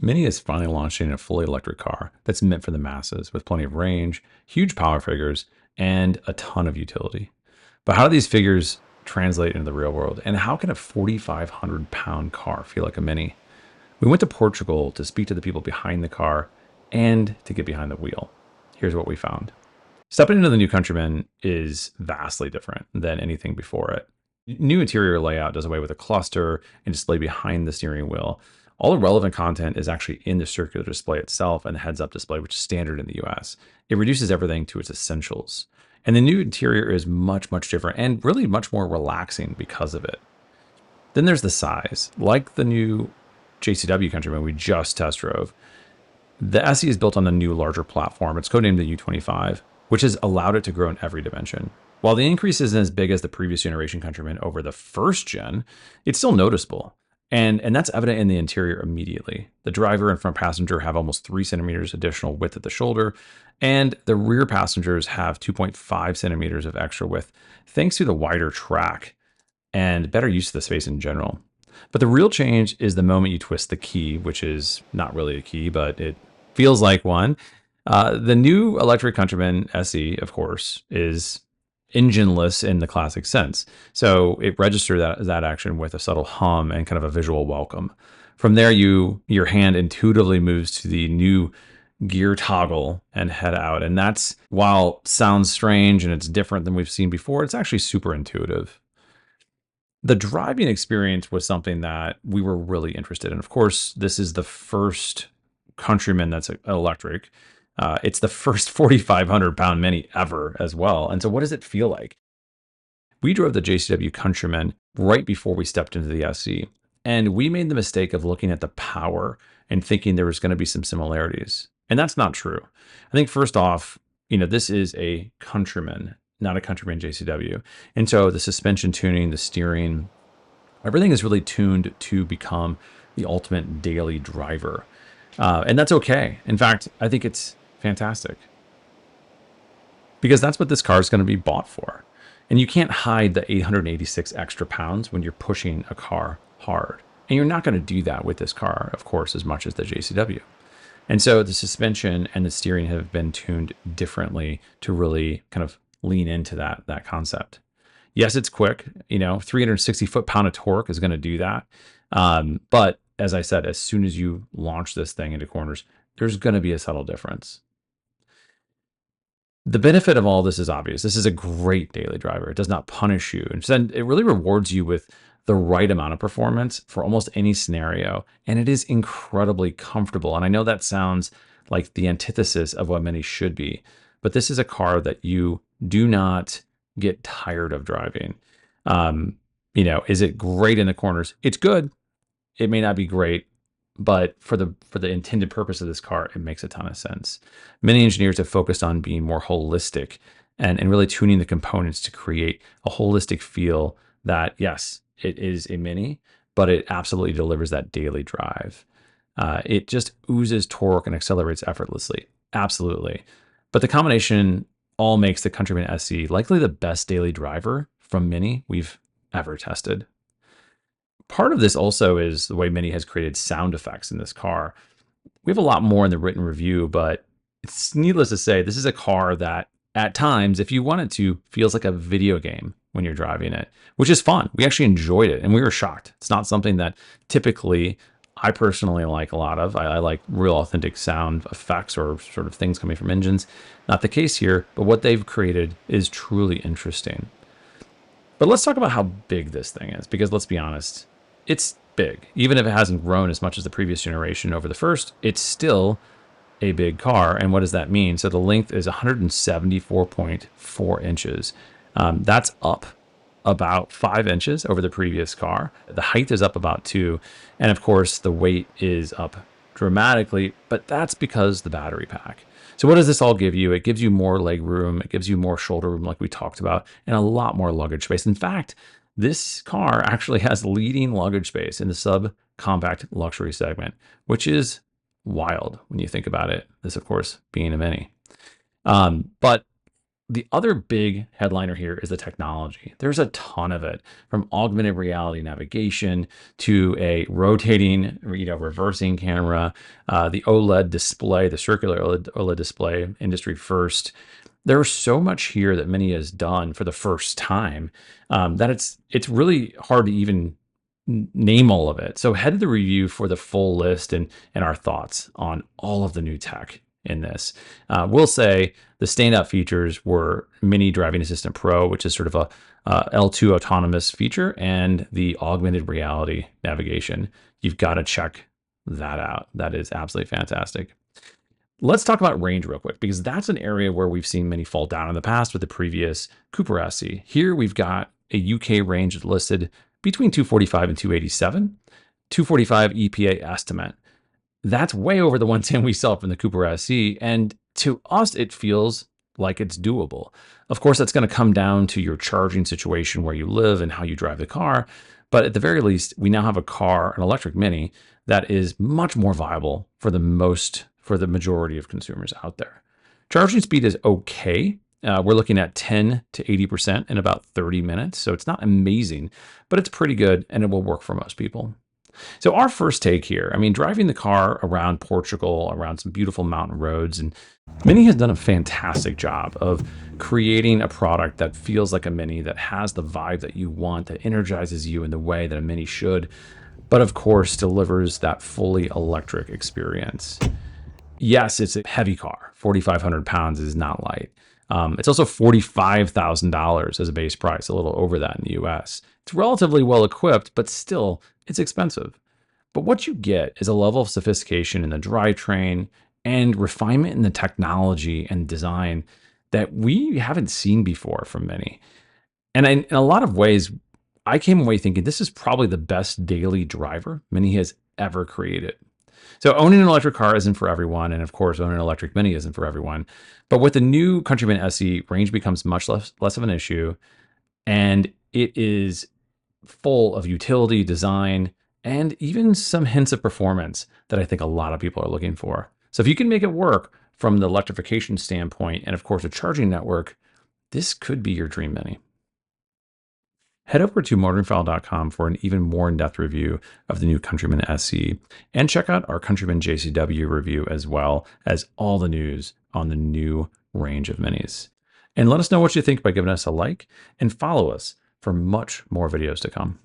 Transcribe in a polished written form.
Mini is finally launching a fully electric car that's meant for the masses with plenty of range, huge power figures, and a ton of utility. But how do these figures translate into the real world? And how can a 4,500 pound car feel like a Mini? We went to Portugal to speak to the people behind the car and to get behind the wheel. Here's what we found. Stepping into the new Countryman is vastly different than anything before it. New interior layout does away with a cluster and display behind the steering wheel. All the relevant content is actually in the circular display itself and the heads-up display, which is standard in the US. It reduces everything to its essentials. And the new interior is much, much different and really much more relaxing because of it. Then there's the size. Like the new JCW Countryman we just test drove, the SE is built on the new larger platform. It's codenamed the U25, which has allowed it to grow in every dimension. While the increase isn't as big as the previous generation Countryman over the first gen, it's still noticeable. And that's evident in the interior immediately. The driver and front passenger have almost 3 centimeters additional width at the shoulder, and the rear passengers have 2.5 centimeters of extra width, thanks to the wider track and better use of the space in general. But the real change is the moment you twist the key, which is not really a key, but it feels like one. The new electric Countryman SE, of course, is engineless in the classic sense. So it registers that action with a subtle hum and kind of a visual welcome. From there, your hand intuitively moves to the new gear toggle and head out. And that's, while sounds strange and it's different than we've seen before, it's actually super intuitive. The driving experience was something that we were really interested in. Of course, this is the first Countryman that's electric. It's the first 4,500 pound Mini ever as well. And so what does it feel like? We drove the JCW Countryman right before we stepped into the SE. And we made the mistake of looking at the power and thinking there was going to be some similarities. And that's not true. I think first off, this is a Countryman, not a Countryman JCW. And so the suspension tuning, the steering, everything is really tuned to become the ultimate daily driver. And that's okay. In fact, I think it's fantastic because that's what this car is going to be bought for. And you can't hide the 886 extra pounds when you're pushing a car hard. And you're not going to do that with this car, of course, as much as the JCW. And so the suspension and the steering have been tuned differently to really kind of lean into that concept. Yes, it's quick. 360 foot-pound of torque is going to do that. But as I said, as soon as you launch this thing into corners, there's going to be a subtle difference. The benefit of all this is obvious. This is a great daily driver. It does not punish you. Instead, it really rewards you with the right amount of performance for almost any scenario. And it is incredibly comfortable. And I know that sounds like the antithesis of what many should be, but this is a car that you do not get tired of driving. Is it great in the corners? It's good. It may not be great, but for the intended purpose of this car, it makes a ton of sense. Many engineers have focused on being more holistic and really tuning the components to create a holistic feel that, yes, it is a Mini, but it absolutely delivers that daily drive. It just oozes torque and accelerates effortlessly. Absolutely. But the combination all makes the Countryman SE likely the best daily driver from Mini we've ever tested. Part of this also is the way Mini has created sound effects in this car. We have a lot more in the written review, but it's needless to say, this is a car that at times, if you wanted to, feels like a video game when you're driving it, which is fun. We actually enjoyed it and we were shocked. It's not something that typically I personally like a lot of. I like real authentic sound effects or sort of things coming from engines. Not the case here, but what they've created is truly interesting. But let's talk about how big this thing is, because let's be honest, it's big. Even if it hasn't grown as much as the previous generation over the first, it's still a big car. And what does that mean? So the length is 174.4 inches. That's up about 5 inches over the previous car. The height is up about 2. And of course, the weight is up dramatically, but that's because the battery pack. So what does this all give you? It gives you more leg room. It gives you more shoulder room like we talked about, and a lot more luggage space. In fact, this car actually has leading luggage space in the sub-compact luxury segment, which is wild when you think about it. This, of course, being a Mini. But The other big headliner here is the technology. There's a ton of it, from augmented reality navigation to a rotating, reversing camera, the OLED display, the circular OLED display, industry first. There's so much here that Mini has done for the first time that it's really hard to even name all of it. So head to the review for the full list and our thoughts on all of the new tech in this. We'll say the standout features were Mini Driving Assistant Pro, which is sort of a L2 autonomous feature, and the augmented reality navigation. You've got to check that out. That is absolutely fantastic. Let's talk about range real quick, because that's an area where we've seen Mini fall down in the past with the previous Cooper SE. Here we've got a UK range listed between 245 and 287, 245 EPA estimate. That's way over the 110 we saw from the Cooper SE, and to us, it feels like it's doable. Of course, that's going to come down to your charging situation, where you live and how you drive the car, but at the very least, we now have a car, an electric Mini, that is much more viable for the majority of consumers out there. Charging speed is okay. We're looking at 10 to 80% in about 30 minutes, so it's not amazing, but it's pretty good, and it will work for most people. So our first take here, driving the car around Portugal, around some beautiful mountain roads, and Mini has done a fantastic job of creating a product that feels like a Mini, that has the vibe that you want, that energizes you in the way that a Mini should, but of course delivers that fully electric experience. Yes, it's a heavy car. 4,500 pounds is not light. It's also $45,000 as a base price, a little over that in the US. It's relatively well equipped, but still, it's expensive. But what you get is a level of sophistication in the drivetrain and refinement in the technology and design that we haven't seen before from Mini. And in a lot of ways, I came away thinking this is probably the best daily driver Mini has ever created. So owning an electric car isn't for everyone, and of course, owning an electric Mini isn't for everyone. But with the new Countryman SE, range becomes much less of an issue, and it is full of utility, design, and even some hints of performance that I think a lot of people are looking for. So if you can make it work from the electrification standpoint, and of course, a charging network, this could be your dream Mini. Head over to MotoringFile.com for an even more in-depth review of the new Countryman SE, and check out our Countryman JCW review, as well as all the news on the new range of Minis. And let us know what you think by giving us a like, and follow us for much more videos to come.